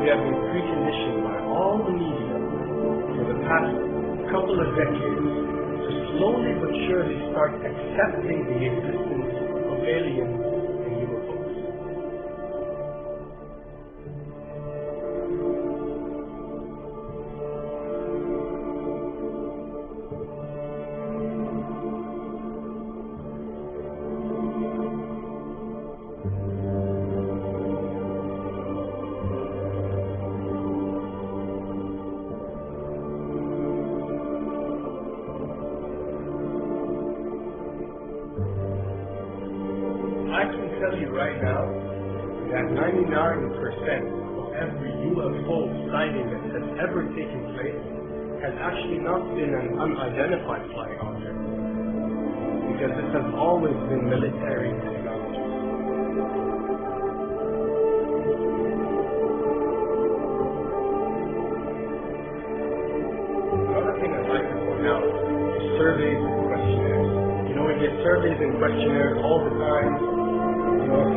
have been preconditioned by all the media for the past couple of decades to slowly but surely start accepting the existence of aliens and UFOs. I can tell you right now that 99% of every UFO sighting that has ever taken place has actually not been an unidentified flying object, because this has always been military technology. Another thing I'd like to point out is surveys and questionnaires. You know, we get surveys and questionnaires all the time,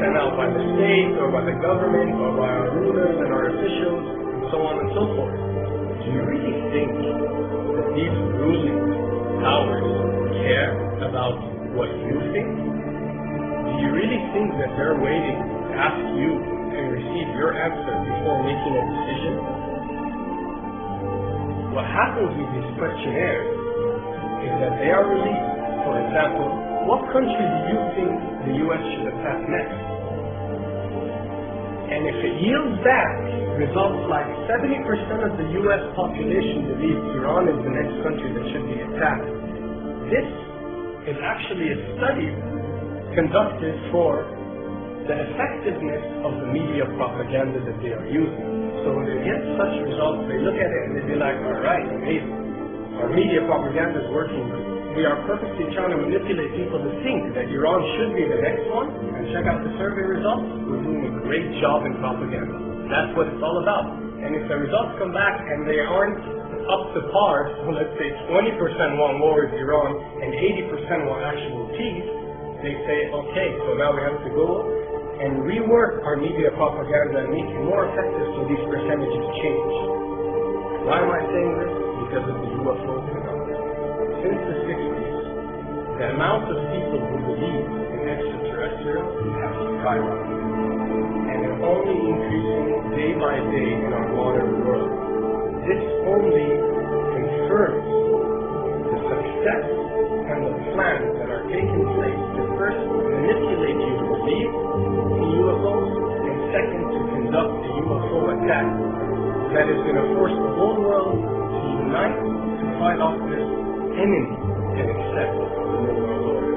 sent out by the state or by the government or by our rulers and our officials and so on and so forth. Do you really think that these ruling powers care about what you think? Do you really think that they're waiting to ask you and receive your answer before making a decision? What happens with these questionnaires is that they are released. For example, what country do you think the U.S. should attack next? And if it yields back results like 70% of the U.S. population believes Iran is the next country that should be attacked, this is actually a study conducted for the effectiveness of the media propaganda that they are using. So when they get such results, they look at it and they be like, all right, amazing. Our media propaganda is working. We are purposely trying to manipulate people to think that Iran should be the next one, and check out the survey results. We're doing a great job in propaganda. That's what it's all about. And if the results come back and they aren't up to par, so let's say 20% want war with Iran and 80% want actual peace, they say, okay, so now we have to go and rework our media propaganda and make it more effective so these percentages change. Why am I saying this? Because of the UFO phenomenon. Since the 60s, the amount of people who believe in extraterrestrials has skyrocketed, and it's only increasing day by day in our modern world. This only confirms the success and the plans that are taking place to first manipulate you to believe in UFOs, and second to conduct a UFO attack that is going to force the whole world to unite to fight off this enemy and accept the new world order.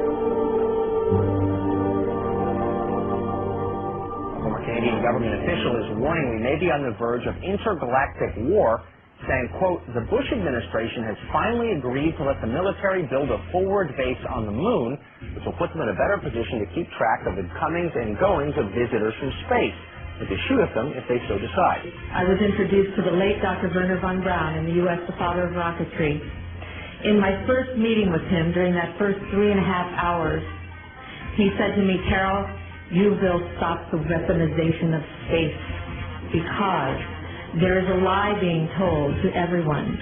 A former Canadian government official is warning we may be on the verge of intergalactic war, saying, quote, the Bush administration has finally agreed to let the military build a forward base on the moon, which will put them in a better position to keep track of the comings and goings of visitors from space, and to shoot at them if they so decide. I was introduced to the late Dr. Wernher von Braun in the U.S., the father of rocketry. In my first meeting with him, during that first 3.5 hours, he said to me, Carol, you will stop the weaponization of space, because there is a lie being told to everyone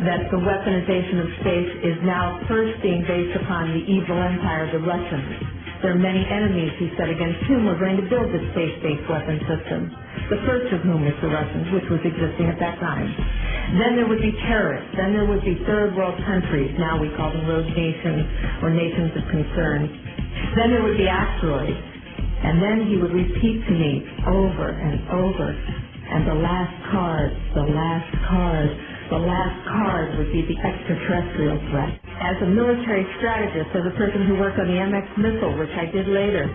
that the weaponization of space is now first being based upon the evil empire, the Russians. There are many enemies, he said, against whom we're going to build this space-based weapon system, the first of whom was the Russians, which was existing at that time. Then there would be terrorists. Then there would be third world countries. Now we call them rogue nations or nations of concern. Then there would be asteroids. And then he would repeat to me over and over, and the last card, the last card, the last card would be the extraterrestrial threat. As a military strategist, as a person who worked on the MX missile, which I did later,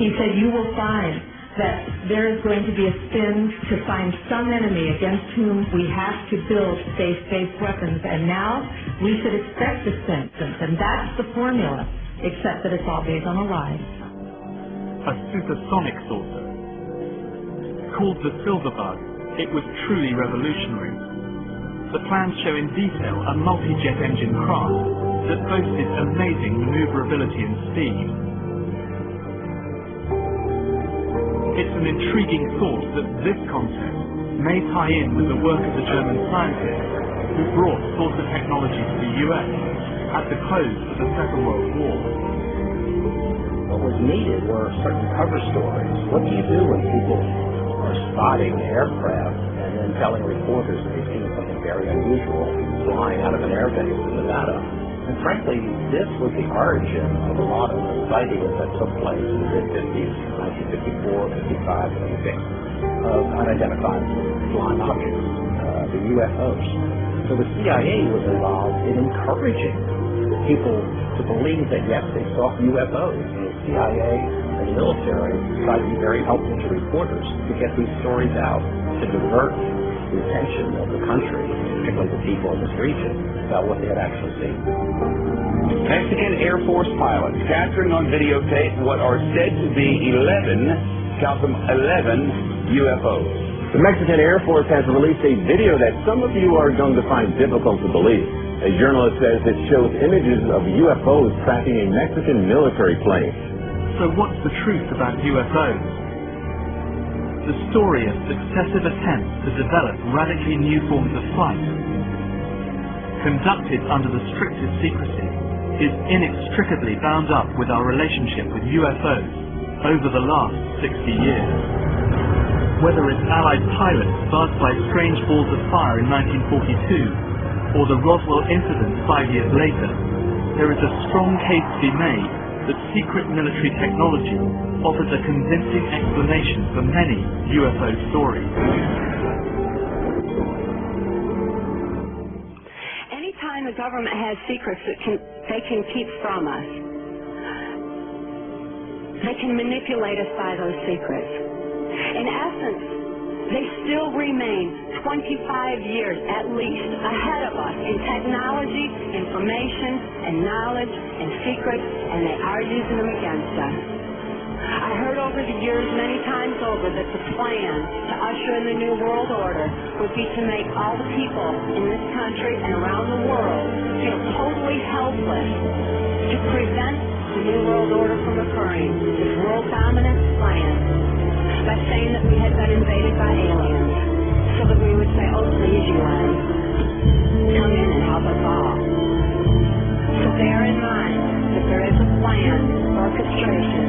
he said, you will find that there is going to be a spin to find some enemy against whom we have to build space-based weapons, and now we should expect a spin, and that's the formula, except that it's all based on a lie. A supersonic saucer. Called the Silver Bug, it was truly revolutionary. The plans show in detail a multi-jet engine craft that boasted amazing maneuverability and speed. it's an intriguing thought that this concept may tie in with the work of the German scientists who brought source of technology to the US at the close of the Second World War. What was needed were certain cover stories. What do you do when people are spotting aircraft and then telling reporters that they've seen something very unusual flying out of an airbase in Nevada? And frankly, this was the origin of a lot of the sightings that took place in the mid-50s, 1954, 55, and 56, of unidentified flying objects, the UFOs. So the CIA was involved in encouraging people to believe that, yes, they saw UFOs. And the CIA and the military tried to be very helpful to reporters to get these stories out, to divert the attention of the country, particularly the people in this region, about what they had actually seen. Mexican Air Force pilots capturing on videotape what are said to be 11, count them, 11 UFOs. The Mexican Air Force has released a video that some of you are going to find difficult to believe. A journalist says it shows images of UFOs tracking a Mexican military plane. So what's the truth about UFOs? The story of successive attempts to develop radically new forms of flight, conducted under the strictest secrecy, is inextricably bound up with our relationship with UFOs over the last 60 years. Whether it's Allied pilots buzzed by strange balls of fire in 1942, or the Roswell incident 5 years later, there is a strong case to be made that secret military technology offers a convincing explanation for many UFO stories. Anytime the government has secrets that they can keep from us, they can manipulate us by those secrets. In essence, they still remain 25 years at least ahead of us in technology, information, and knowledge, and secrets, and they are using them against us. I heard over the years many times over that the plan to usher in the New World Order would be to make all the people in this country and around the world feel totally helpless to prevent the New World Order from occurring, this world dominance plan, by saying that we had been invaded by aliens, so that we would say, oh please UN, come in and help us all. So bear in mind that there is a plan, orchestration,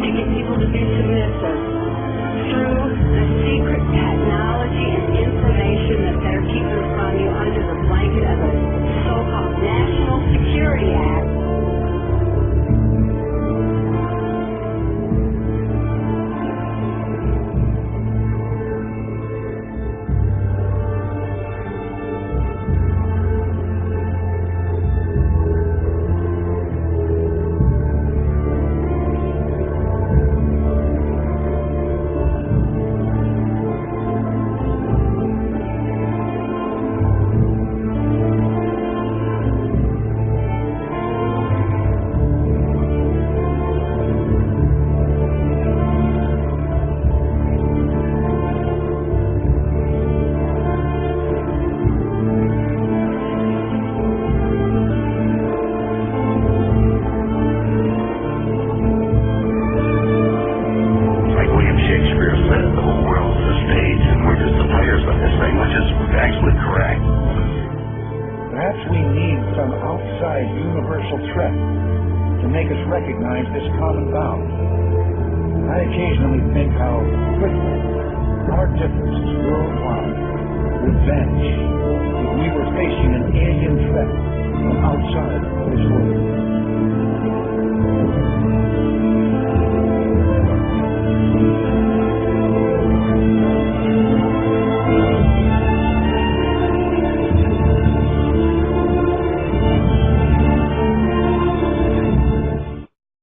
to get people to be submissive through the secret technology and information that they're keeping from you under the blanket of a so-called National Security Act.